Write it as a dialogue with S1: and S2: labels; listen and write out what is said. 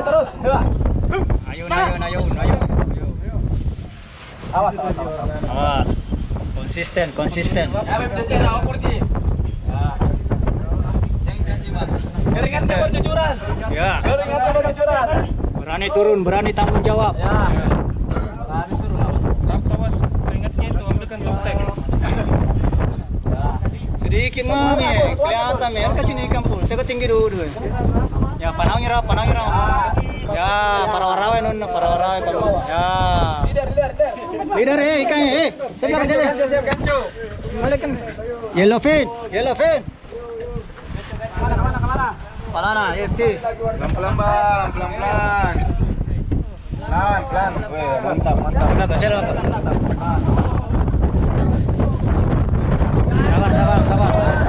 S1: terus.
S2: Ayun, ayun, ayun, ayun.
S1: Awas, awas, awas.
S2: Awas. Konsisten, konsisten.
S1: Keringatnya bercucuran.
S2: Ya.
S1: Keringatnya bercucuran.
S2: Berani turun, berani tanggung jawab.
S1: Ya. Berani turun.
S3: Awas, keringatnya itu ambilkan softtek.
S2: Sedikit mah nih, kelihatan nih. Kasih nih kampul. Saya ketinggi dulu. Ya, panangin rap, panangin rap. Ya, para warawe nun, para warawe kamu. Ya. Leader ikan sebelah
S1: Gancu,
S2: sini.
S1: gancu, siap gancu.
S2: Balikan. Yellow fin, yellow fin.
S1: Kemana?
S2: Palana, FT.
S3: Pelan-pelan bang, pelan-pelan. Pelan-pelan. Wih, mantap, mantap.
S2: Sebelah tuh, sebelah tuh. Sabar, sabar, sabar.